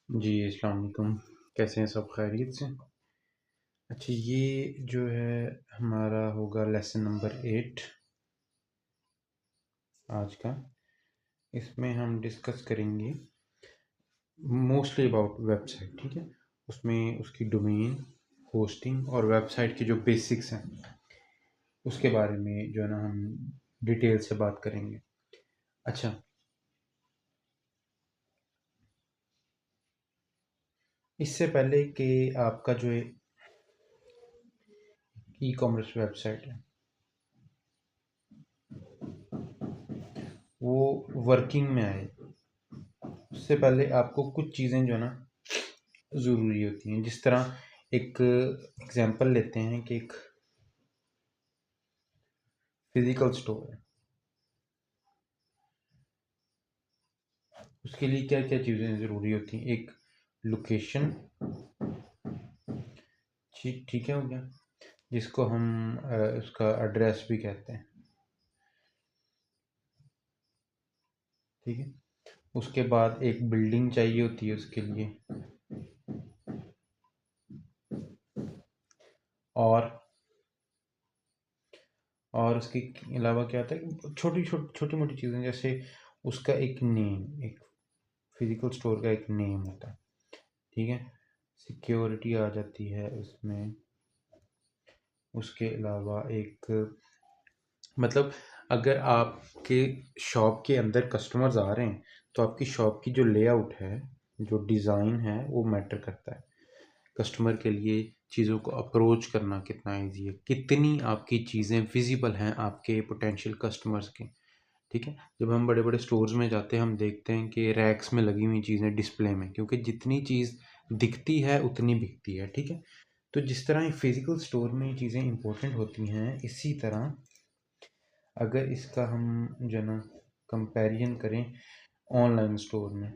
जी, अस्सलाम वालेकुम। कैसे हैं सब खैरियत से? अच्छा, ये जो है हमारा होगा लेसन नंबर 8 आज का। इसमें हम डिस्कस करेंगे मोस्टली अबाउट वेबसाइट, ठीक है? उसमें उसकी डोमेन, होस्टिंग और वेबसाइट के जो बेसिक्स हैं, उसके बारे में जो है ना हम डिटेल से बात करेंगे। अच्छा, इससे पहले कि आपका जो ई कॉमर्स वेबसाइट है, वो वर्किंग में आए, उससे पहले आपको कुछ चीज़ें जो है ना ज़रूरी होती हैं। जिस तरह एक एग्जांपल लेते हैं कि एक फिजिकल स्टोर है, उसके लिए क्या क्या चीज़ें ज़रूरी होती हैं। एक लोकेशन, ठीक ठीक है, हो गया, जिसको हम उसका एड्रेस भी कहते हैं, ठीक है। उसके बाद एक बिल्डिंग चाहिए होती है उसके लिए, और उसके अलावा क्या होता है कि छोटी मोटी चीज़ें, जैसे उसका एक नेम, एक फिजिकल स्टोर का एक नेम होता है, ठीक है। सिक्योरिटी आ जाती है उसमें। उसके अलावा एक, मतलब अगर आपके शॉप के अंदर कस्टमर्स आ रहे हैं तो आपकी शॉप की जो लेआउट है, जो डिज़ाइन है, वो मैटर करता है। कस्टमर के लिए चीज़ों को अप्रोच करना कितना ईजी है, कितनी आपकी चीज़ें विजिबल हैं आपके पोटेंशियल कस्टमर्स के, ठीक है। जब हम बड़े बड़े स्टोर्स में जाते हैं, हम देखते हैं कि रैक्स में लगी हुई चीज़ें डिस्प्ले में, क्योंकि जितनी चीज़ दिखती है उतनी बिकती है, ठीक है। तो जिस तरह फिजिकल स्टोर में ये चीज़ें इंपॉर्टेंट होती हैं, इसी तरह अगर इसका हम जो ना कंपैरिजन करें ऑनलाइन स्टोर में,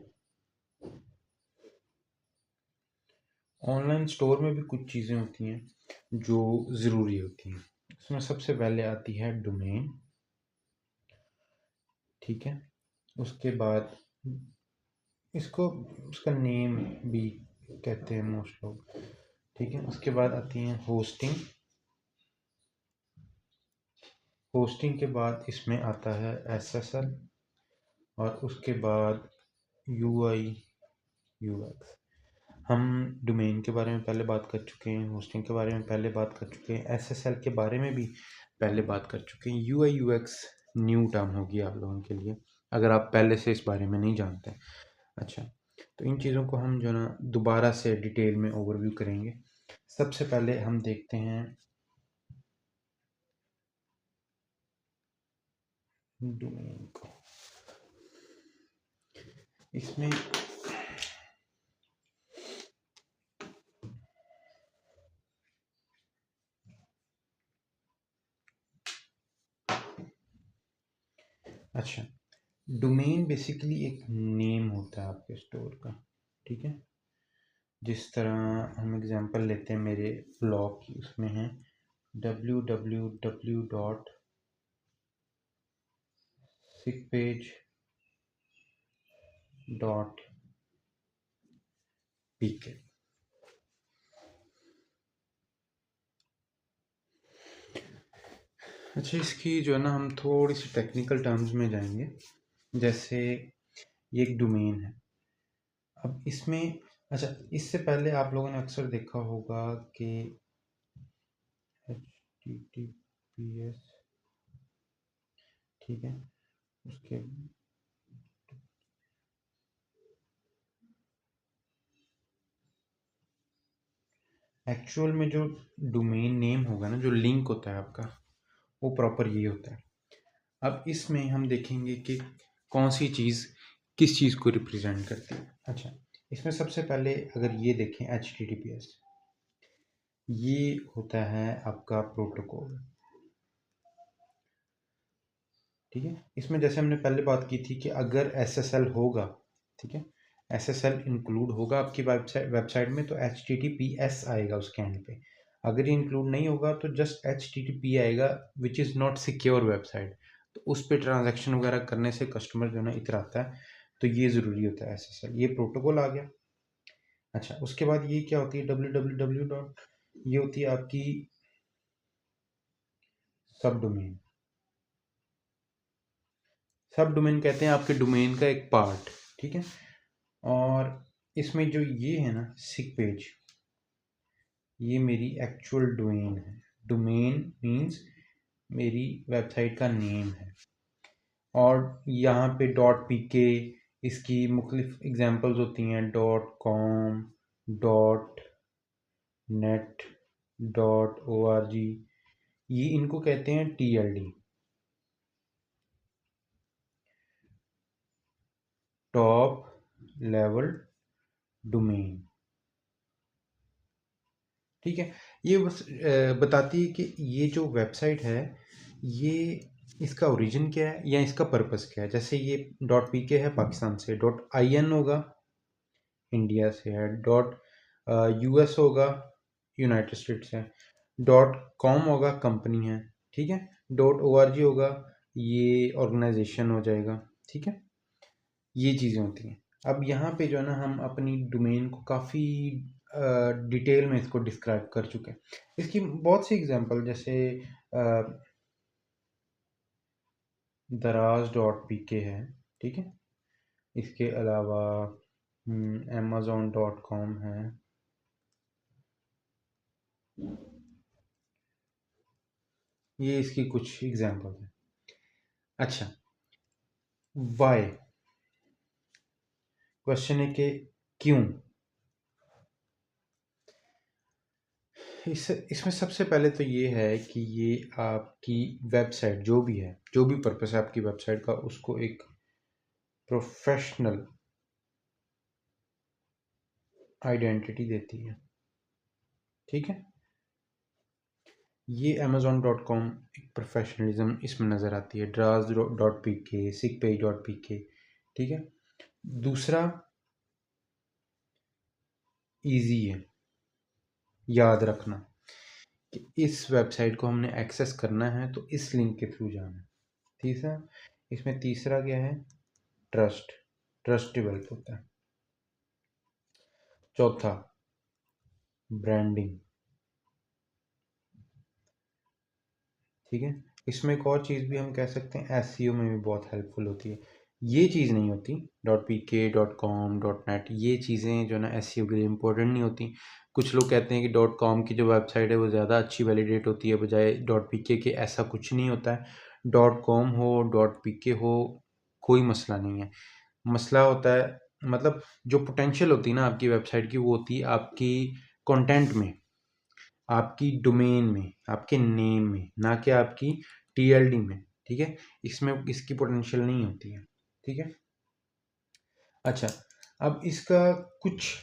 ऑनलाइन स्टोर में भी कुछ चीज़ें होती हैं जो ज़रूरी होती हैं। उसमें सबसे पहले आती है डोमेन, ठीक है। उसके बाद इसको, उसका नेम भी कहते हैं मोस्ट लोग, ठीक है। उसके बाद आती है होस्टिंग, होस्टिंग के बाद इसमें आता है एसएसएल, और उसके बाद यूआई यूएक्स। हम डोमेन के बारे में पहले बात कर चुके हैं, होस्टिंग के बारे में पहले बात कर चुके हैं, एसएसएल के बारे में भी पहले बात कर चुके हैं। यूआई यूएक्स न्यू टर्म होगी आप लोगों के लिए, अगर आप पहले से इस बारे में नहीं जानते। अच्छा, तो इन चीज़ों को हम जो ना दोबारा से डिटेल में ओवरव्यू करेंगे। सबसे पहले हम देखते हैं डोमेन को। इसमें अच्छा, डोमेन बेसिकली एक नेम होता है आपके स्टोर का, ठीक है। जिस तरह हम एग्जांपल लेते हैं मेरे ब्लॉग की, उसमें है www.sickpage.pk। अच्छा, इसकी जो है ना हम थोड़ी सी टेक्निकल टर्म्स में जाएंगे। जैसे ये एक डोमेन है, अब इसमें, अच्छा, इससे पहले आप लोगों ने अक्सर देखा होगा कि HTTPS, ठीक है। उसके एक्चुअल में जो डोमेन नेम होगा ना, जो लिंक होता है आपका, वो प्रॉपर ये होता है। अब इसमें हम देखेंगे कि कौन सी चीज़ किस चीज़ को रिप्रेजेंट करती है। अच्छा, इसमें सबसे पहले अगर ये देखें HTTPS, ये होता है आपका प्रोटोकॉल, ठीक है। इसमें जैसे हमने पहले बात की थी कि अगर SSL होगा, ठीक है, SSL इंक्लूड होगा आपकी वेबसाइट में, तो HTTPS आएगा उसके एंड पे। अगर ये इंक्लूड नहीं होगा तो जस्ट HTTP आएगा, which is not secure website. तो उस पर ट्रांजैक्शन वगैरह करने से कस्टमर जो है ना इतराता है। तो ये ज़रूरी होता है SSL, ये प्रोटोकॉल आ गया। अच्छा, उसके बाद ये क्या होती है www डॉट, ये होती है आपकी सब डोमेन। सब डोमेन कहते हैं आपके डोमेन का एक पार्ट, ठीक है। और इसमें जो ये है ना सिक पेज, ये मेरी एक्चुअल डोमेन है। डोमेन मीन्स मेरी वेबसाइट का नेम है। और यहाँ पे डॉट पी के, इसकी मुख्तलिफ एग्जांपल्स होती हैं, dot com, dot net, dot O R G, ये इनको कहते हैं T L D, top level domain, ठीक है। ये बस बताती है कि ये जो वेबसाइट है, ये इसका ओरिजिन क्या है या इसका पर्पस क्या है। जैसे ये डॉट पी के है पाकिस्तान से, डॉट आई एन होगा इंडिया से है, डॉट यूएस होगा यूनाइटेड स्टेट्स है, डॉट कॉम होगा कंपनी है, ठीक है, डॉट ओ आर जी होगा ये ऑर्गेनाइजेशन हो जाएगा, ठीक है। ये चीज़ें होती हैं। अब यहाँ पे जो है ना हम अपनी डोमेन को काफ़ी डिटेल में इसको डिस्क्राइब कर चुके हैं। इसकी बहुत सी एग्जांपल, जैसे दराज डॉट पी के है, ठीक है। इसके अलावा amazon डॉट कॉम है, ये इसकी कुछ एग्जांपल है। अच्छा, वाई, क्वेश्चन है कि क्यों। इसमें सबसे पहले तो ये है कि ये आपकी वेबसाइट जो भी है, जो भी पर्पस है आपकी वेबसाइट का, उसको एक प्रोफेशनल आइडेंटिटी देती है, ठीक है। ये amazon.com एक प्रोफेशनलिज्म इसमें नज़र आती है, ड्राज डॉट पी के, सिक पेज डॉट पी के, ठीक है। दूसरा इजी है याद रखना कि इस वेबसाइट को हमने एक्सेस करना है तो इस लिंक के थ्रू जाना है। तीसरा, इसमें तीसरा क्या है, ट्रस्ट, ट्रस्ट डेवलप होता है। चौथा, ब्रांडिंग, ठीक है। इसमें एक और चीज़ भी हम कह सकते हैं, एसईओ में भी बहुत हेल्पफुल होती है। ये चीज़ नहीं होती, डॉट पी के, डॉट कॉम, डॉट नेट, ये चीज़ें जो ना एसईओ के लिए इम्पोर्टेंट नहीं होती। कुछ लोग कहते हैं कि डॉट कॉम की जो वेबसाइट है वो ज़्यादा अच्छी वैलिडेट होती है बजाय डॉट पी के। ऐसा कुछ नहीं होता है। डॉट कॉम हो, डॉट पी के हो, कोई मसला नहीं है। मसला होता है, मतलब जो पोटेंशियल होती है ना आपकी वेबसाइट की, वो होती है आपकी कंटेंट में, आपकी डोमेन में, आपके नेम में, ना कि आपकी टीएलडी में, ठीक है। इसमें इसकी पोटेंशियल नहीं होती है, ठीक है। अच्छा, अब इसका कुछ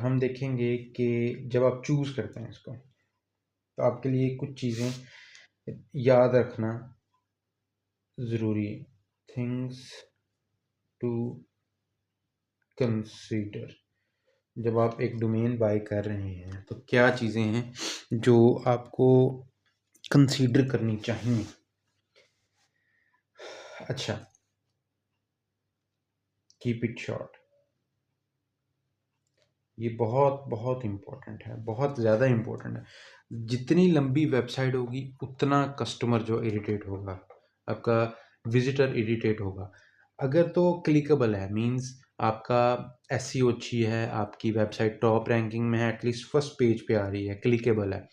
हम देखेंगे कि जब आप चूज़ करते हैं इसको, तो आपके लिए कुछ चीज़ें याद रखना ज़रूरी है, थिंग्स टू कंसीडर। जब आप एक डोमेन बाय कर रहे हैं तो क्या चीज़ें हैं जो आपको कंसीडर करनी चाहिए। अच्छा, कीप इट शॉर्ट, ये बहुत बहुत इम्पोर्टेंट है, बहुत ज़्यादा इम्पोर्टेंट है। जितनी लंबी वेबसाइट होगी उतना कस्टमर जो इरिटेट होगा, आपका विजिटर इरिटेट होगा। अगर तो क्लिकेबल है, मींस आपका एसईओ अच्छी है, आपकी वेबसाइट टॉप रैंकिंग में है, एटलीस्ट फर्स्ट पेज पे आ रही है, क्लिकेबल है।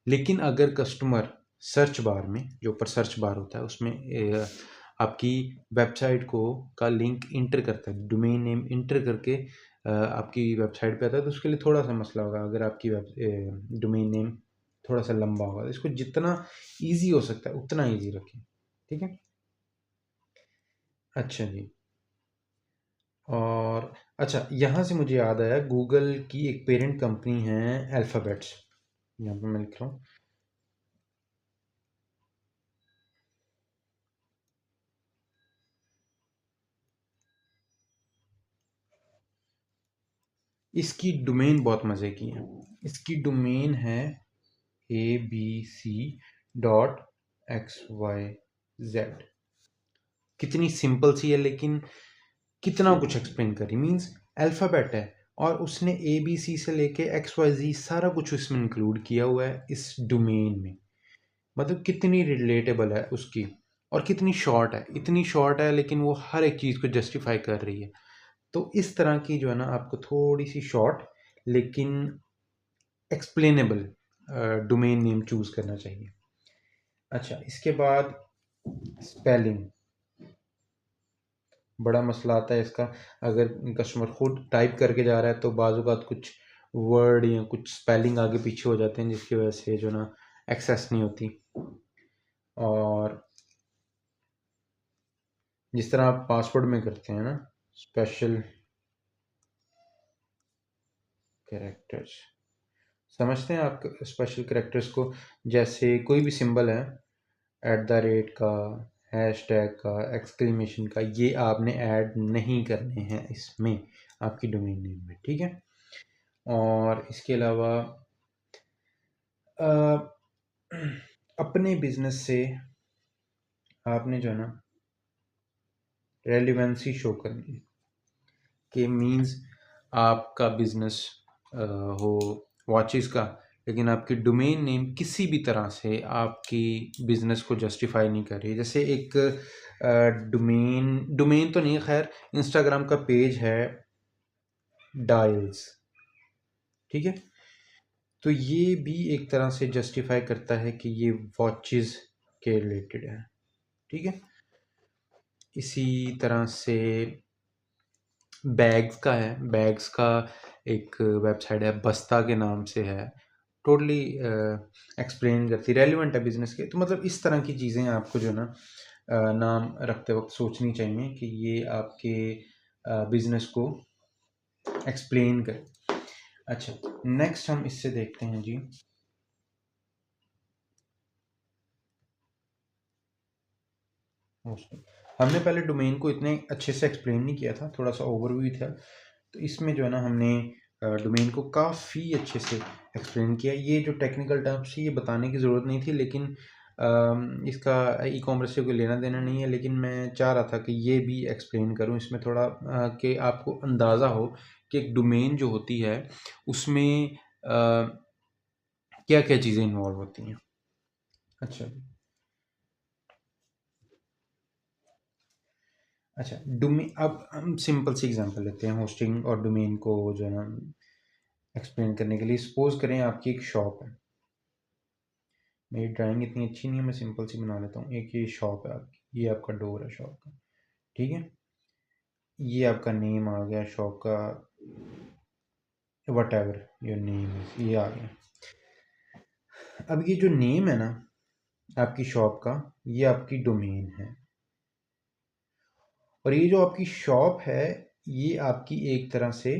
लेकिन अगर कस्टमर सर्च बार में, जो ऊपर सर्च बार होता है उसमें आपकी वेबसाइट को का लिंक इंटर करता है, डोमेन नेम इंटर करके आपकी वेबसाइट पे आता है, तो उसके लिए थोड़ा सा मसला होगा। अगर आपकी डोमेन नेम थोड़ा सा लंबा होगा, तो इसको जितना इजी हो सकता है उतना इजी रखें, ठीक है। अच्छा जी, और अच्छा, यहाँ से मुझे याद आया, गूगल की एक पेरेंट कंपनी है अल्फ़ाबेट्स, यहाँ पे मैं लिख रहा हूँ। इसकी डोमेन बहुत मज़े की है। इसकी डोमेन है abc.xyz। कितनी सिंपल सी है, लेकिन कितना कुछ एक्सप्लेन करी। मीन्स अल्फ़ाबेट है और उसने ABC से लेके XYZ सारा कुछ उसमें इंक्लूड किया हुआ है इस डोमेन में। मतलब कितनी रिलेटेबल है उसकी और कितनी शॉर्ट है, इतनी शॉर्ट है लेकिन वो हर एक चीज़ को जस्टिफाई कर रही है। तो इस तरह की जो है ना आपको थोड़ी सी शॉर्ट लेकिन एक्सप्लेनेबल डोमेन नेम चूज़ करना चाहिए। अच्छा, इसके बाद स्पेलिंग, बड़ा मसला आता है इसका। अगर कस्टमर खुद टाइप करके जा रहा है तो बाज़ औक़ात कुछ वर्ड या कुछ स्पेलिंग आगे पीछे हो जाते हैं जिसकी वजह से जो ना एक्सेस नहीं होती। और जिस तरह आप पासवर्ड में करते हैं ना स्पेशल कैरेक्टर्स, समझते हैं आप स्पेशल कैरेक्टर्स को? जैसे कोई भी सिंबल है, @ का, हैशटैग का, एक्सक्लेमेशन का, ये आपने ऐड नहीं करने हैं इसमें आपकी डोमेन नेम में, ठीक है? और इसके अलावा अपने बिजनेस से आपने जो है ना रेलिवेंसी शो करनी है कि मीन्स आपका बिजनेस हो वॉचेस का, लेकिन आपकी डोमेन नेम किसी भी तरह से आपकी बिजनेस को जस्टिफाई नहीं कर रही है। जैसे एक डोमेन तो नहीं, खैर इंस्टाग्राम का पेज है डायल्स, ठीक है? तो ये भी एक तरह से जस्टिफाई करता है कि ये वॉचेस के रिलेटेड है, ठीक है? इसी तरह से बैग्स का है, बैग्स का एक वेबसाइट है बस्ता के नाम से है, टोटली एक्सप्लेन करती, रेलिवेंट है बिजनेस के। तो मतलब इस तरह की चीज़ें आपको जो है ना नाम रखते वक्त सोचनी चाहिए कि ये आपके बिजनेस को एक्सप्लेन करे। अच्छा, नेक्स्ट हम इससे देखते हैं जी, होस्टिंग। हमने पहले डोमेन को इतने अच्छे से एक्सप्लेन नहीं किया था, थोड़ा सा ओवरव्यू था। तो इसमें जो है ना हमने डोमेन को काफ़ी अच्छे से एक्सप्लेन किया। ये जो टेक्निकल टर्म्स थी ये बताने की ज़रूरत नहीं थी, लेकिन इसका ई कॉमर्स से कोई लेना देना नहीं है, लेकिन मैं चाह रहा था कि ये भी एक्सप्लेन करूँ इसमें थोड़ा कि आपको अंदाज़ा हो कि एक डोमेन जो होती है उसमें क्या क्या चीज़ें इन्वॉल्व होती हैं। अच्छा, अच्छा डोमेन, अब हम सिंपल सी एग्जांपल लेते हैं होस्टिंग और डोमेन को जो है ना एक्सप्लेन करने के लिए। सपोज करें आपकी एक शॉप है, मेरी ड्राइंग इतनी अच्छी नहीं है, मैं सिंपल सी बना लेता हूँ। एक ये शॉप है आपकी, ये आपका डोर है शॉप का, ठीक है? ये आपका नेम आ गया शॉप का, what ever your name is, ये आ गया। अब ये जो नेम है ना आपकी शॉप का, ये आपकी डोमेन है। और ये जो आपकी शॉप है ये आपकी एक तरह से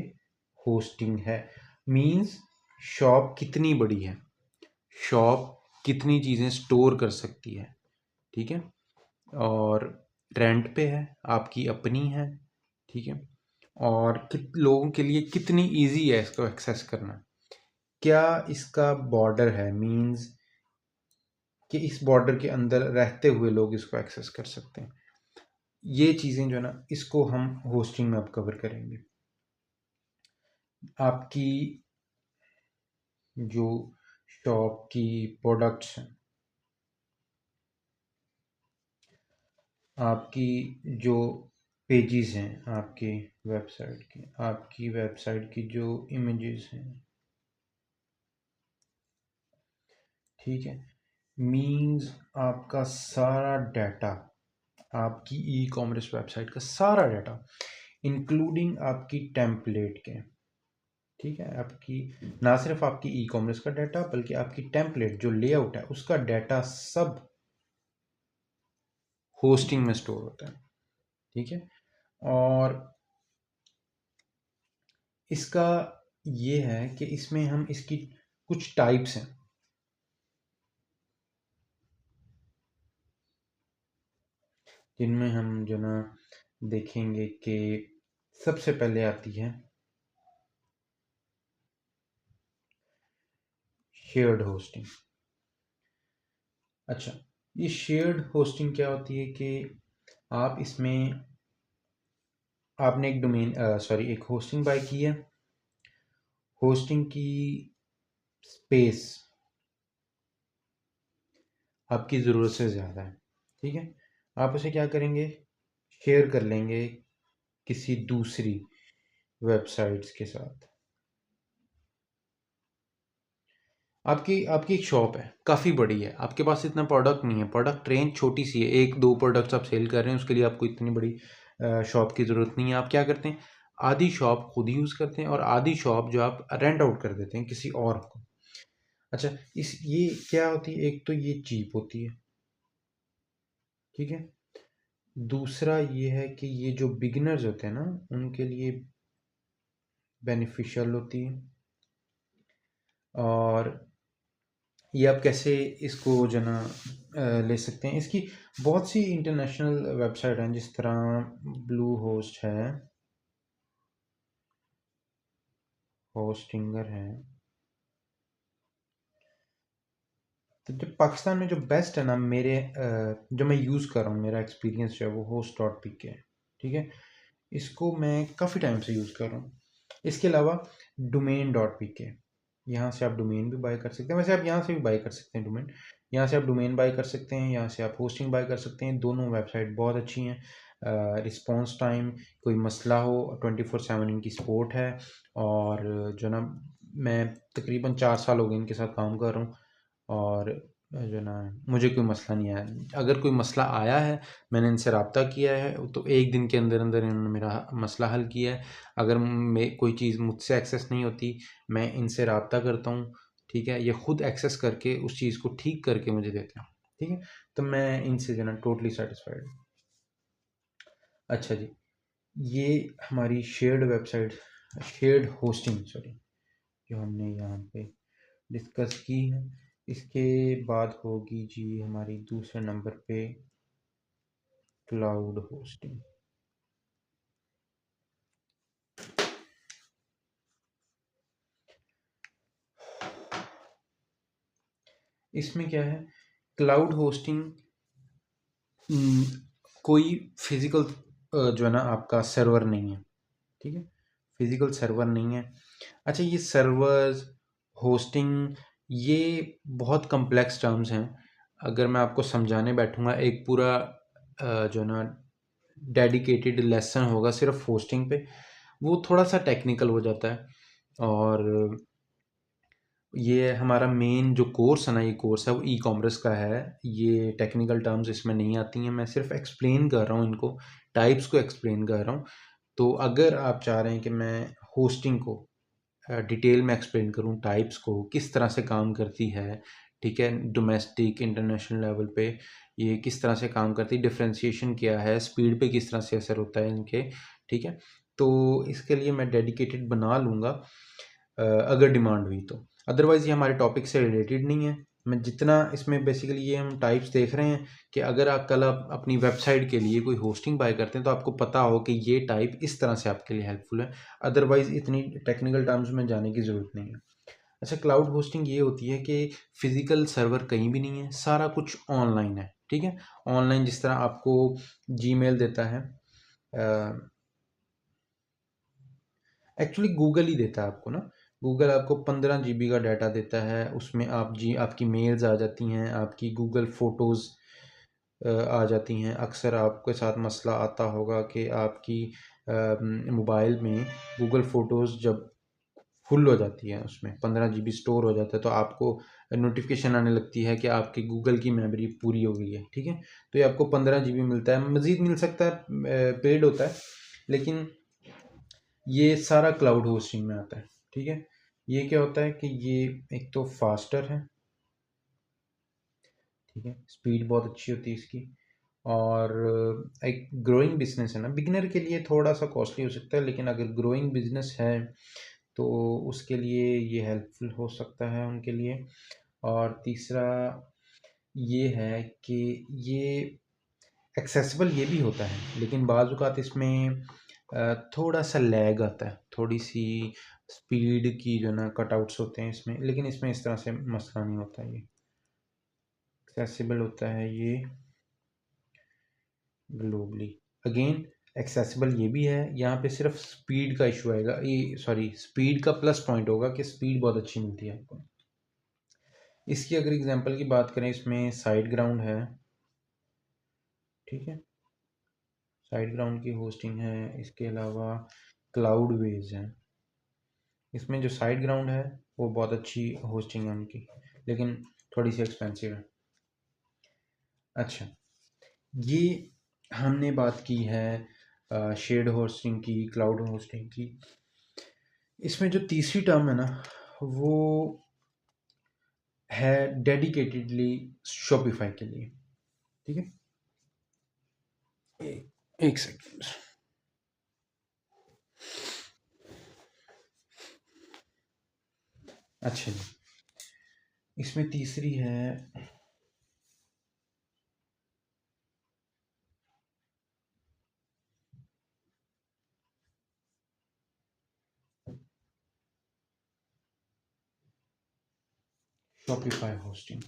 होस्टिंग है। मींस शॉप कितनी बड़ी है, शॉप कितनी चीज़ें स्टोर कर सकती है, ठीक है? और रेंट पे है, आपकी अपनी है, ठीक है? और कित लोगों के लिए कितनी इजी है इसको एक्सेस करना, क्या इसका बॉर्डर है, मींस कि इस बॉर्डर के अंदर रहते हुए लोग इसको एक्सेस कर सकते हैं। ये चीज़ें जो है ना इसको हम होस्टिंग में अब कवर करेंगे। आपकी जो शॉप की प्रोडक्ट्स हैं, आपकी जो पेजेस हैं आपके वेबसाइट के, आपकी वेबसाइट की जो इमेजेस हैं, ठीक है? मीन्स आपका सारा डाटा, आपकी ई कॉमर्स वेबसाइट का सारा डाटा इंक्लूडिंग आपकी टेम्पलेट के, ठीक है? आपकी ना सिर्फ आपकी ई कॉमर्स का डाटा बल्कि आपकी टेम्पलेट जो लेआउट है उसका डाटा सब होस्टिंग में स्टोर होता है, ठीक है? और इसका ये है कि इसमें हम इसकी कुछ टाइप्स हैं जिनमें हम जो ना देखेंगे कि सबसे पहले आती है शेयर्ड होस्टिंग। अच्छा, ये शेयर्ड होस्टिंग क्या होती है कि आप इसमें आपने एक डोमेन एक होस्टिंग बाय की है। होस्टिंग की स्पेस आपकी ज़रूरत से ज़्यादा है, ठीक है। आप उसे क्या करेंगे, शेयर कर लेंगे किसी दूसरी वेबसाइट्स के साथ। आपकी आपकी एक शॉप है, काफ़ी बड़ी है, आपके पास इतना प्रोडक्ट नहीं है, प्रोडक्ट रेंज छोटी सी है, एक दो प्रोडक्ट्स आप सेल कर रहे हैं, उसके लिए आपको इतनी बड़ी शॉप की ज़रूरत नहीं है। आप क्या करते हैं, आधी शॉप खुद यूज़ करते हैं और आधी शॉप जो आप रेंट आउट कर देते हैं किसी और को। अच्छा, इस ये क्या होती है, एक तो ये चीप होती है, ठीक है। दूसरा ये है कि ये जो बिगिनर्स होते हैं ना, उनके लिए बेनिफिशियल होती है। और ये आप कैसे इसको जो ना ले सकते हैं, इसकी बहुत सी इंटरनेशनल वेबसाइट हैं, जिस तरह ब्लू होस्ट है, होस्टिंगर है। तो जो पाकिस्तान में जो बेस्ट है ना, मेरे जो मैं यूज़ कर रहा हूँ, मेरा एक्सपीरियंस जो है वो होस्ट डॉट पी के है, ठीक है। इसको मैं काफ़ी टाइम से यूज़ कर रहा हूँ। इसके अलावा डोमेन डॉट पी के, यहाँ से आप डोमेन भी बाय कर सकते हैं। वैसे आप यहाँ से भी बाय कर सकते हैं डोमेन, यहाँ से आप डोमेन बाय कर सकते हैं, यहाँ से आप होस्टिंग बाय कर सकते हैं। दोनों वेबसाइट बहुत अच्छी हैं। रिस्पॉन्स टाइम, कोई मसला हो 24/7 इनकी सपोर्ट है। और जो ना, मैं तकरीबन 4 साल हो गए इनके साथ काम कर रहा हूँ, और जो ना, मुझे कोई मसला नहीं आया। अगर कोई मसला आया है, मैंने इनसे रब्ता किया है, तो एक दिन के अंदर अंदर इन्होंने मेरा मसला हल किया है। अगर मैं कोई चीज़ मुझसे एक्सेस नहीं होती, मैं इनसे रब्ता करता हूँ, ठीक है। ये खुद एक्सेस करके उस चीज़ को ठीक करके मुझे देते हैं, ठीक है। तो मैं इनसे जो ना टोटली सेटिस्फाइड। अच्छा जी, ये हमारी shared website, shared hosting, sorry, जो हमने यहाँ पे डिस्कस की है। इसके बाद होगी जी हमारी दूसरे नंबर पे क्लाउड होस्टिंग। इसमें क्या है, क्लाउड होस्टिंग कोई फिजिकल जो है ना आपका सर्वर नहीं है, ठीक है। फिजिकल सर्वर नहीं है। अच्छा, ये सर्वर्स, होस्टिंग, ये बहुत कम्प्लेक्स टर्म्स हैं। अगर मैं आपको समझाने बैठूंगा, एक पूरा जो ना डेडिकेटेड लेसन होगा सिर्फ होस्टिंग पे, वो थोड़ा सा टेक्निकल हो जाता है। और ये हमारा मेन जो कोर्स है ना, ये कोर्स है वो ई कॉमर्स का है। ये टेक्निकल टर्म्स इसमें नहीं आती हैं, मैं सिर्फ एक्सप्लेन कर रहा हूँ इनको, टाइप्स को एक्सप्लेन कर रहा हूँ। तो अगर आप चाह रहे हैं कि मैं होस्टिंग को डिटेल में एक्सप्लेन करूँ, टाइप्स को किस तरह से काम करती है, ठीक है, डोमेस्टिक इंटरनेशनल लेवल पे ये किस तरह से काम करती है, डिफ्रेंशिएशन क्या है, स्पीड पे किस तरह से असर होता है इनके, ठीक है। तो इसके लिए मैं डेडिकेटेड बना लूँगा अगर डिमांड हुई तो। अदरवाइज़ ये हमारे टॉपिक से रिलेटेड नहीं है। मैं जितना इसमें बेसिकली ये हम टाइप्स देख रहे हैं कि अगर आप कल आप अपनी वेबसाइट के लिए कोई होस्टिंग बाय करते हैं, तो आपको पता हो कि ये टाइप इस तरह से आपके लिए हेल्पफुल है। अदरवाइज़ इतनी टेक्निकल टर्म्स में जाने की ज़रूरत नहीं है। अच्छा, क्लाउड होस्टिंग ये होती है कि फिजिकल सर्वर कहीं भी नहीं है, सारा कुछ ऑनलाइन है, ठीक है। ऑनलाइन जिस तरह आपको जीमेल देता है, एक्चुअली गूगल ही देता है आपको ना। गूगल आपको 15 GB का डाटा देता है, उसमें आपकी मेल्स आ जाती हैं, आपकी गूगल फ़ोटोज़ आ जाती हैं। अक्सर आपके साथ मसला आता होगा कि आपकी मोबाइल में गूगल फ़ोटोज़ जब फुल हो जाती है, उसमें 15 GB स्टोर हो जाता है, तो आपको नोटिफिकेशन आने लगती है कि आपकी गूगल की मेमोरी पूरी हो गई है, ठीक है। तो ये आपको 15 GB मिलता है, मज़ीद मिल सकता है, पेड होता है, लेकिन ये सारा क्लाउड होस्टिंग में आता है, ठीक है। ये क्या होता है कि ये एक तो फास्टर है, ठीक है, स्पीड बहुत अच्छी होती है इसकी। और एक ग्रोइंग बिजनेस है ना, बिगिनर के लिए थोड़ा सा कॉस्टली हो सकता है, लेकिन अगर ग्रोइंग बिजनेस है तो उसके लिए ये हेल्पफुल हो सकता है उनके लिए। और तीसरा ये है कि ये एक्सेसिबल ये भी होता है, लेकिन बाज़ औक़ात इसमें थोड़ा सा लैग आता है, थोड़ी सी स्पीड की जो ना कटआउट्स होते हैं इसमें, लेकिन इसमें इस तरह से मसला नहीं होता। ये एक्सेसिबल होता है ये ग्लोबली। अगेन एक्सेसिबल ये भी है। यहाँ पे सिर्फ स्पीड का इशू आएगा, ये सॉरी स्पीड का प्लस पॉइंट होगा कि स्पीड बहुत अच्छी मिलती है आपको। इसकी अगर एग्जांपल की बात करें, इसमें साइड ग्राउंड है, ठीक है, साइड ग्राउंड की होस्टिंग है। इसके अलावा क्लाउड वेज है। इसमें जो साइड ग्राउंड है वो बहुत अच्छी होस्टिंग है उनकी, लेकिन थोड़ी सी एक्सपेंसिव है। अच्छा, ये हमने बात की है शेयर्ड होस्टिंग की, क्लाउड होस्टिंग की। इसमें जो तीसरी टर्म है ना, वो है डेडिकेटेडली शॉपिफाई के लिए, ठीक है। एक सेकेंड। अच्छा जी, इसमें तीसरी है शॉपिफाई होस्टिंग।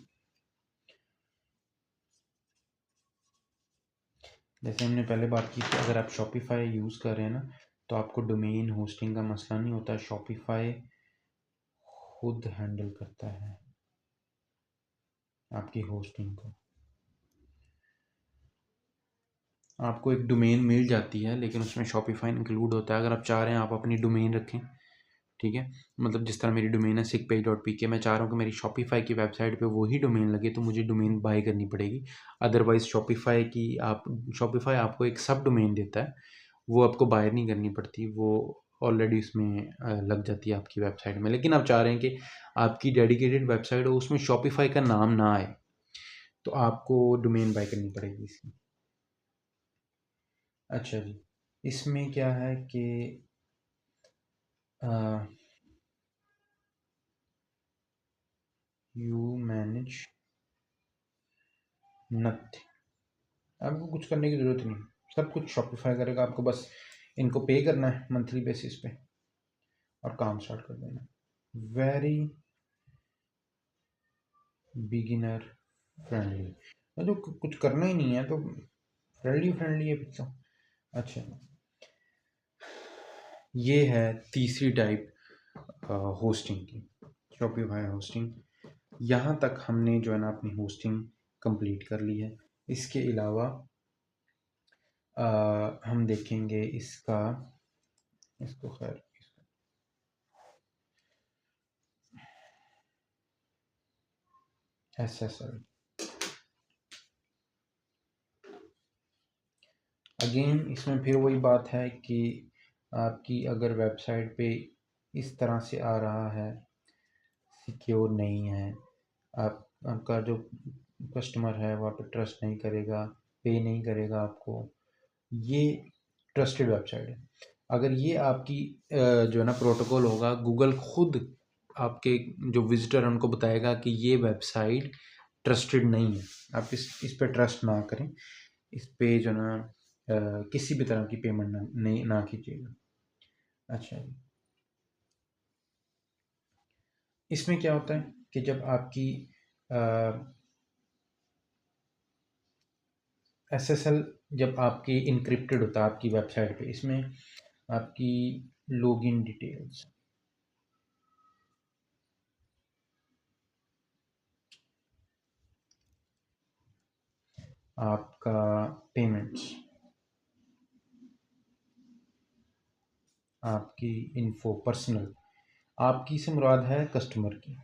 जैसे हमने पहले बात की थी, अगर आप शॉपिफाई यूज़ कर रहे हैं ना, तो आपको डोमेन होस्टिंग का मसला नहीं होता। शॉपिफाई खुद हैंडल करता है आपकी होस्टिंग को। आपको एक डोमेन मिल जाती है, लेकिन उसमें शॉपिफाई इंक्लूड होता है। अगर आप चाह रहे हैं आप अपनी डोमेन रखें, ठीक है, मतलब जिस तरह मेरी डोमेन है sickpage.pk, मैं चाह रहा हूँ कि मेरी शॉपिफाई की वेबसाइट पे वही डोमेन लगे, तो मुझे डोमेन बाय करनी पड़ेगी। अदरवाइज़ शॉपिफाई आपको एक सब डोमेन देता है, वो आपको बाय नहीं करनी पड़ती, वो ऑलरेडी उसमें लग जाती है आपकी वेबसाइट में। लेकिन आप चाह रहे हैं कि आपकी डेडिकेटेड वेबसाइट हो, उसमें शॉपिफाई का नाम ना आए, तो आपको डोमेन बाय करनी पड़ेगी इसकी। अच्छा जी, इसमें क्या है कि यू मैनेज नथिंग, आपको कुछ करने की ज़रूरत नहीं, सब कुछ शॉपिफाई करेगा। आपको बस इनको पे करना है मंथली बेसिस पे और काम स्टार्ट कर देना। वेरी बिगिनर फ्रेंडली, मतलब कुछ करना ही नहीं है तो फ्रेंडली है फिर तो। अच्छा, ये है तीसरी टाइप होस्टिंग की, शॉपिफाई होस्टिंग। यहाँ तक हमने जो है ना अपनी होस्टिंग कंप्लीट कर ली है। इसके अलावा हम देखेंगे इसको खैर SSL। अगेन इसमें फिर वही बात है कि आपकी अगर वेबसाइट पे इस तरह से आ रहा है, सिक्योर नहीं है, आपका जो कस्टमर है वो आप पे ट्रस्ट नहीं करेगा, पे नहीं करेगा आपको, ये ट्रस्टेड वेबसाइट है। अगर ये आपकी जो है ना प्रोटोकॉल होगा, गूगल खुद आपके जो विजिटर हैं उनको बताएगा कि ये वेबसाइट ट्रस्टेड नहीं है, आप इस पे ट्रस्ट ना करें, इस पे जो ना किसी भी तरह की पेमेंट ना कीजिएगा। अच्छा जी, इसमें क्या होता है कि जब आपकी SSL जब आपकी इनक्रिप्टेड होता है आपकी वेबसाइट पे, इसमें आपकी लॉगिन डिटेल्स, आपका पेमेंट्स, आपकी इन्फो पर्सनल, आपकी से मुराद है कस्टमर की,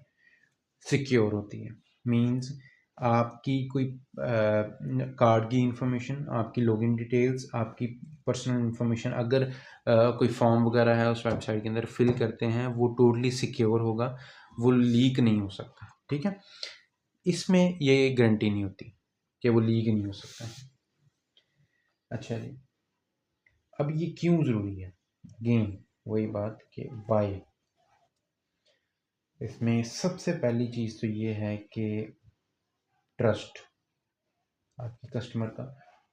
सिक्योर होती है। मींस आपकी कोई कार्ड की इंफॉर्मेशन, आपकी लॉगिन डिटेल्स, आपकी पर्सनल इंफॉर्मेशन, अगर कोई फॉर्म वगैरह है उस वेबसाइट के अंदर फिल करते हैं, वो टोटली सिक्योर होगा, वो लीक नहीं हो सकता, ठीक है। इसमें ये गारंटी नहीं होती कि वो लीक नहीं हो सकता। अच्छा जी, अब ये क्यों ज़रूरी है? अगेन वही बात कि वाई। इसमें सबसे पहली चीज़ तो ये है कि ट्रस्ट, आपकी कस्टमर का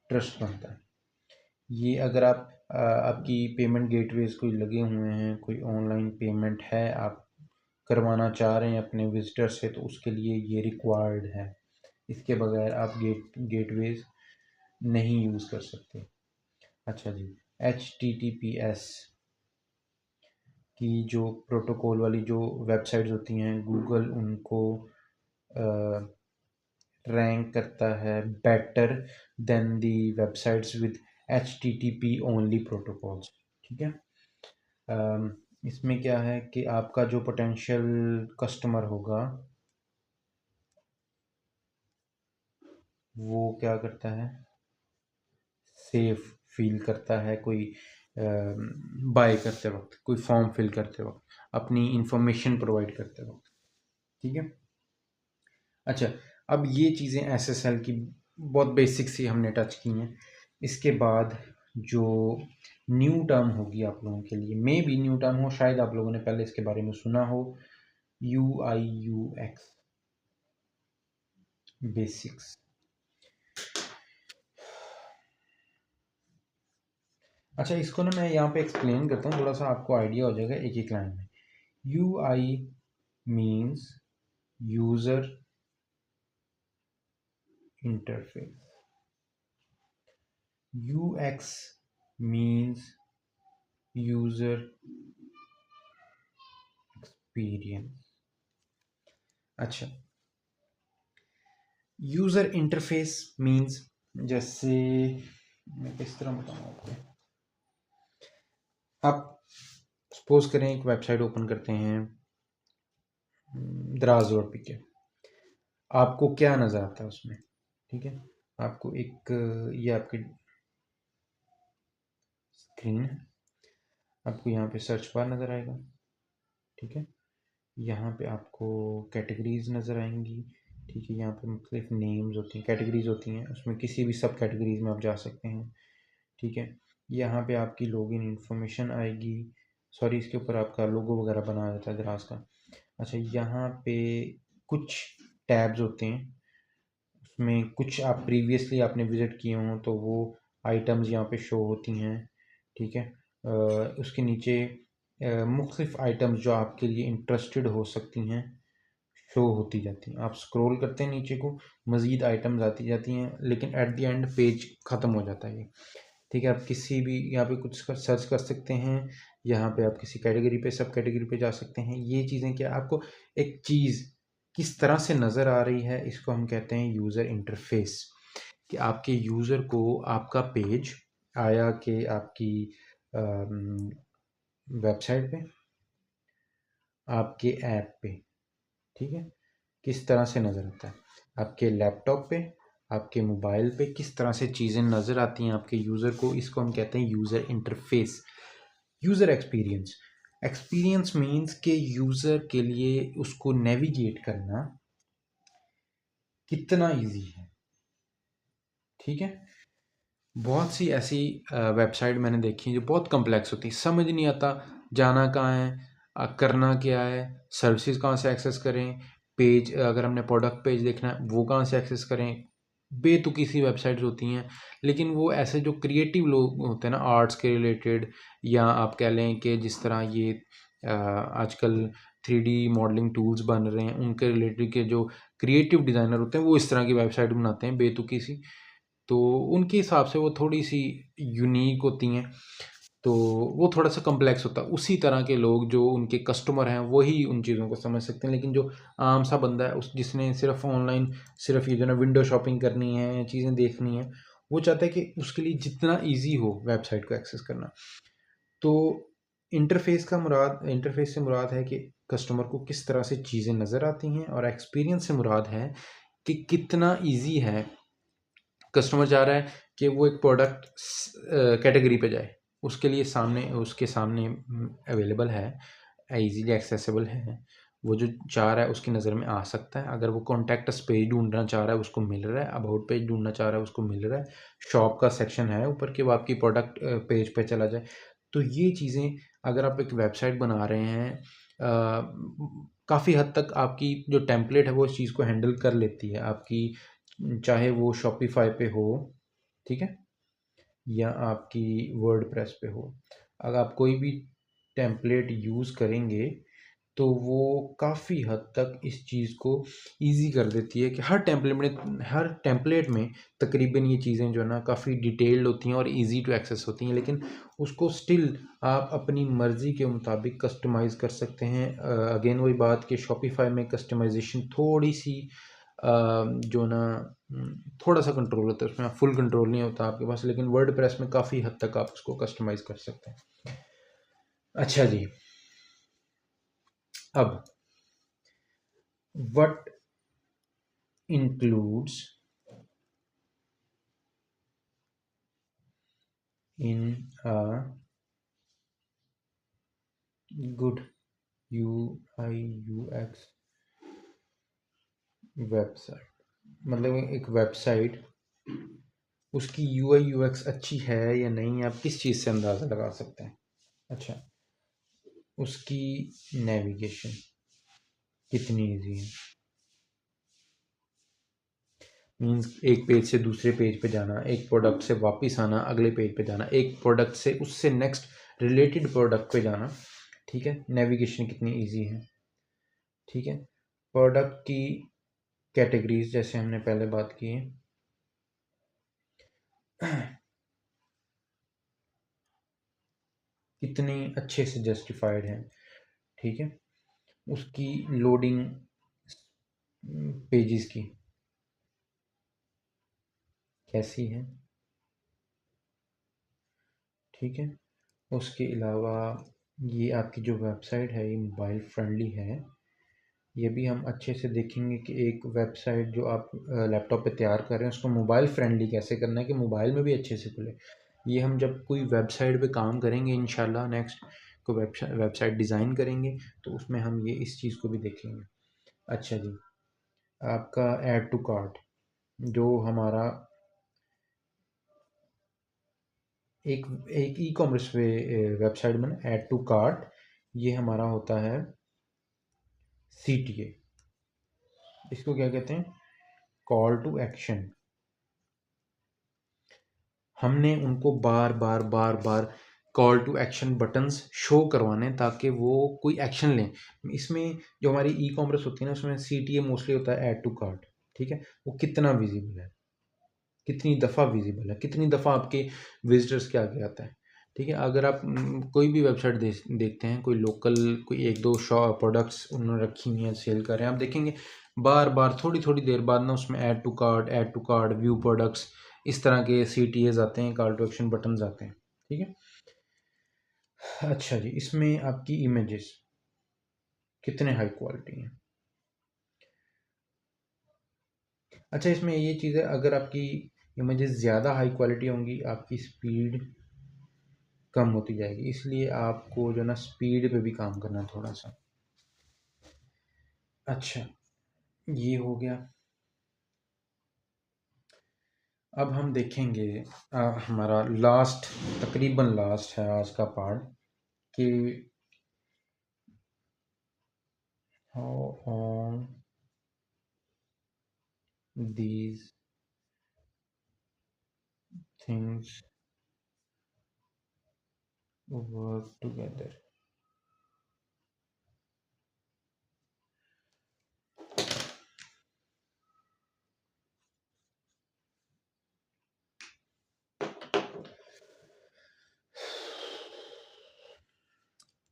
ट्रस्ट बनता है। ये अगर आपकी पेमेंट गेटवेज कोई लगे हुए हैं, कोई ऑनलाइन पेमेंट है, आप करवाना चाह रहे हैं अपने विजिटर से, तो उसके लिए ये रिक्वायर्ड है। इसके बगैर आप गेटवेज नहीं यूज़ कर सकते। अच्छा जी, HTTPS की जो प्रोटोकॉल वाली जो वेबसाइट्स होती हैं, गूगल उनको रैंक करता है better than the websites with HTTP only protocols. ठीक है। इसमें क्या है कि आपका जो पोटेंशियल कस्टमर होगा वो क्या करता है, सेफ फील करता है कोई बाय करते वक्त, कोई फॉर्म फिल करते वक्त, अपनी इंफॉर्मेशन प्रोवाइड करते वक्त। ठीक है। अच्छा, अब ये चीज़ें SSL की बहुत बेसिक सी हमने टच की हैं। इसके बाद जो न्यू टर्म होगी आप लोगों के लिए, मे बी न्यू टर्म हो, शायद आप लोगों ने पहले इसके बारे में सुना हो, UI/UX बेसिक्स। अच्छा, इसको ना मैं यहाँ पे एक्सप्लेन करता हूँ, थोड़ा सा आपको आइडिया हो जाएगा एक एक लाइन में। UI means user interface, UX means user experience. अच्छा, यूज़र इंटरफेस मीन्स, जैसे मैं किस तरह बताऊँ आपको, आप सपोज करें एक वेबसाइट ओपन करते हैं दराज रोड पे, आपको क्या नज़र आता है उसमें? ठीक है, आपको एक ये आपकी स्क्रीन है, आपको यहाँ पे सर्च बार नज़र आएगा। ठीक है, यहाँ पे आपको कैटेगरीज नज़र आएंगी। ठीक है, यहाँ पे मुख्तलिफ नेम्स होती हैं, कैटेगरीज होती हैं, उसमें किसी भी सब कैटेगरीज में आप जा सकते हैं। ठीक है, यहाँ पे आपकी लॉगिन इंफॉर्मेशन आएगी, सॉरी इसके ऊपर आपका लोगो वगैरह बनाया जाता है दराज का। अच्छा, यहाँ पे कुछ टैब्स होते हैं, उसमें कुछ आप प्रीवियसली आपने विज़िट किए हों तो वो आइटम्स यहाँ पे शो होती हैं। ठीक है, उसके नीचे मुख्तलिफ आइटम्स जो आपके लिए इंटरेस्टेड हो सकती हैं शो होती जाती हैं। आप स्क्रॉल करते हैं नीचे को, मज़ीद आइटम्स आती जाती हैं, लेकिन एट द एंड पेज ख़त्म हो जाता है ये। ठीक है, आप किसी भी यहाँ पे कुछ सर्च कर सकते हैं, यहाँ पे आप किसी कैटेगरी पे, सब कैटेगरी पे जा सकते हैं। ये चीज़ें क्या, आपको एक चीज़ किस तरह से नज़र आ रही है, इसको हम कहते हैं यूज़र इंटरफेस। कि आपके यूज़र को आपका पेज आया कि आपकी वेबसाइट पे, आपके ऐप पे, ठीक है, किस तरह से नज़र आता है, आपके लैपटॉप पे, आपके मोबाइल पे किस तरह से चीज़ें नज़र आती हैं आपके यूज़र को, इसको हम कहते हैं user interface. User experience, experience means के यूज़र के लिए उसको नेविगेट करना कितना इजी है। ठीक है, बहुत सी ऐसी वेबसाइट मैंने देखी हैं जो बहुत कम्प्लेक्स होती है, समझ नहीं आता जाना कहाँ है, करना क्या है, सर्विसेज कहाँ से एक्सेस करें, पेज अगर हमने प्रोडक्ट पेज देखना है वो कहाँ से एक्सेस करें। बेतुकी सी वेबसाइट्स होती हैं, लेकिन वो ऐसे जो क्रिएटिव लोग होते हैं ना, आर्ट्स के रिलेटेड, या आप कह लें कि जिस तरह ये आजकल 3D मॉडलिंग टूल्स बन रहे हैं, उनके रिलेटेड के जो क्रिएटिव डिज़ाइनर होते हैं वो इस तरह की वेबसाइट बनाते हैं बेतुकी सी, तो उनके हिसाब से वो थोड़ी सी यूनिक होती हैं, तो वो थोड़ा सा कम्प्लेक्स होता है। उसी तरह के लोग जो उनके कस्टमर हैं वही उन चीज़ों को समझ सकते हैं, लेकिन जो आम सा बंदा है, उस जिसने सिर्फ ऑनलाइन सिर्फ ये जो ना विंडो शॉपिंग करनी है, चीज़ें देखनी है, वो चाहता है कि उसके लिए जितना ईजी हो वेबसाइट को एक्सेस करना। तो इंटरफेस से मुराद है कि कस्टमर को किस तरह से चीज़ें नज़र आती हैं, और एक्सपीरियंस से मुराद है कि कितना ईजी है, कस्टमर चाह रहा है कि वो एक प्रोडक्ट कैटेगरी पे जाए, उसके लिए उसके सामने अवेलेबल है, इजीली एक्सेसिबल है, वो जो चाह रहा है उसकी नज़र में आ सकता है। अगर वो कॉन्टैक्ट अस पेज ढूंढना चाह रहा है उसको मिल रहा है, अबाउट पेज ढूंढना चाह रहा है उसको मिल रहा है, शॉप का सेक्शन है ऊपर कि वो आपकी प्रोडक्ट पेज पे चला जाए। तो ये चीज़ें अगर आप एक वेबसाइट बना रहे हैं, काफ़ी हद तक आपकी जो टेम्पलेट है वो इस चीज़ को हैंडल कर लेती है आपकी, चाहे वो शॉपिफाई पे हो, ठीक है, या आपकी वर्डप्रेस पे हो। अगर आप कोई भी टेम्पलेट यूज़ करेंगे तो वो काफ़ी हद तक इस चीज़ को ईज़ी कर देती है कि हर टेम्पलेट में तकरीबन ये चीज़ें जो है ना काफ़ी डिटेल्ड होती हैं और इजी टू एक्सेस होती हैं, लेकिन उसको स्टिल आप अपनी मर्ज़ी के मुताबिक कस्टमाइज़ कर सकते हैं। अगेन वही बात कि शॉपिफ़ाई में कस्टमाइजेशन थोड़ी सी जो ना थोड़ा सा कंट्रोल होता है उसमें, फुल कंट्रोल नहीं होता आपके पास, लेकिन वर्डप्रेस में काफ़ी हद तक आप उसको कस्टमाइज़ कर सकते हैं। अच्छा जी, अब what includes in a good UI UX website. मतलब एक वेबसाइट उसकी UI UX अच्छी है या नहीं, आप किस चीज़ से अंदाज़ा लगा सकते हैं? अच्छा, उसकी नेविगेशन कितनी इजी है, मीन्स एक पेज से दूसरे पेज पे जाना, एक प्रोडक्ट से वापस आना, अगले पेज पे जाना, एक प्रोडक्ट से उससे नेक्स्ट रिलेटेड प्रोडक्ट पे जाना। ठीक है, नेविगेशन कितनी इजी है। ठीक है, प्रोडक्ट की कैटेगरीज जैसे हमने पहले बात की है, कितनी अच्छे से जस्टिफाइड है। ठीक है, उसकी लोडिंग पेजेस की कैसी है। ठीक है, उसके अलावा ये आपकी जो वेबसाइट है ये मोबाइल फ्रेंडली है। ये भी हम अच्छे से देखेंगे कि एक वेबसाइट जो आप लैपटॉप पे तैयार कर रहे हैं उसको मोबाइल फ्रेंडली कैसे करना है कि मोबाइल में भी अच्छे से खुले। ये हम जब कोई वेबसाइट पे काम करेंगे इंशाल्लाह, नेक्स्ट को वेबसाइट डिज़ाइन करेंगे तो उसमें हम ये इस चीज़ को भी देखेंगे। अच्छा जी, आपका ऐड टू कार्ट जो हमारा एक एक ई कॉमर्स वेबसाइट में ऐड टू कार्ट, ये हमारा होता है CTA। इसको क्या कहते हैं? Call to action. हमने उनको बार बार बार बार call to action buttons show करवाने ताकि वो कोई एक्शन लें। इसमें जो हमारी ई कॉमर्स होती है ना उसमें CTA मोस्टली होता है ऐड टू कार्ट। ठीक है, वो कितना विजिबल है, कितनी दफ़ा विजिबल है, कितनी दफ़ा आपके विजिटर्स के आगे आता है। ठीक है, अगर आप कोई भी वेबसाइट देखते हैं, कोई लोकल कोई एक दो शॉप प्रोडक्ट्स उन्होंने रखी हुई हैं सेल कर रहे हैं, आप देखेंगे बार बार थोड़ी थोड़ी देर बाद ना उसमें add to cart view products इस तरह के CTAs आते हैं, कॉल टू एक्शन बटन्स आते हैं। ठीक है, अच्छा जी, इसमें आपकी इमेजेस कितने हाई क्वालिटी हैं। अच्छा, इसमें ये चीज़ है, अगर आपकी इमेजेस ज़्यादा हाई क्वालिटी होंगी आपकी स्पीड कम होती जाएगी, इसलिए आपको जो ना स्पीड पे भी काम करना है थोड़ा सा। अच्छा, ये हो गया। अब हम देखेंगे हमारा लास्ट, तकरीबन लास्ट है आज का पार्ट कि how on these things work together.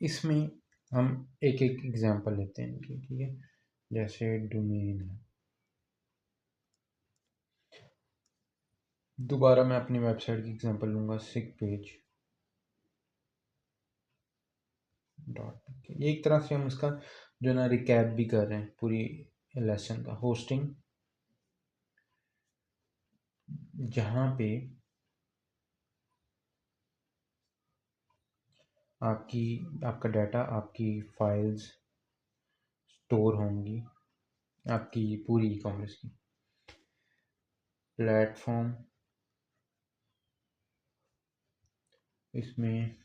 इसमें हम एक एक एग्जांपल लेते हैं इनकी। ठीक है, जैसे डोमेन है। दोबारा मैं अपनी वेबसाइट की एग्जांपल लूँगा, सिक पेज डॉट। एक तरह से हम इसका जो ना रिकैप भी कर रहे हैं पूरी लेसन का। होस्टिंग, जहाँ पे आपकी आपका डाटा, आपकी फाइल्स स्टोर होंगी, आपकी पूरी ई कॉमर्स की। प्लेटफॉर्म, इसमें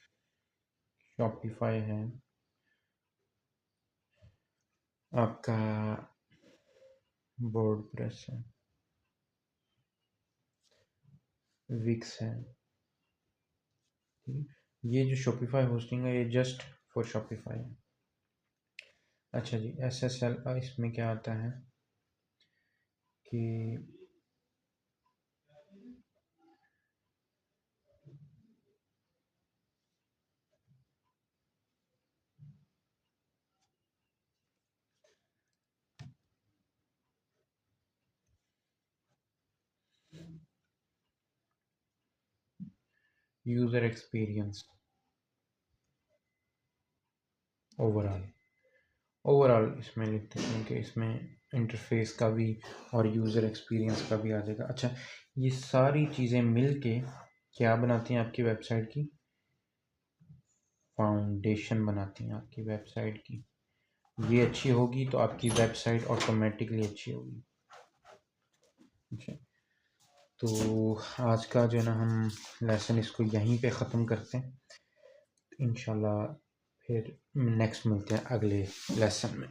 शॉपिफाई है, आपका वर्डप्रेस है, विक्स है। ठीक है? ये जो शॉपिफाई होस्टिंग है ये जस्ट फॉर शॉपिफाई है। अच्छा जी, SSL इसमें क्या आता है कि यूज़र एक्सपीरियंस ओवरऑल इसमें लिखते हैं कि इसमें इंटरफेस का भी और यूज़र एक्सपीरियंस का भी आ जाएगा। अच्छा, ये सारी चीज़ें मिल के क्या बनाती हैं आपकी वेबसाइट की? फाउंडेशन बनाती हैं आपकी वेबसाइट की। ये अच्छी होगी तो आपकी वेबसाइट ऑटोमेटिकली अच्छी होगी। अच्छा, तो आज का जो है ना हम लेसन इसको यहीं पे ख़त्म करते हैं। इंशाल्लाह फिर नेक्स्ट मिलते हैं अगले लेसन में।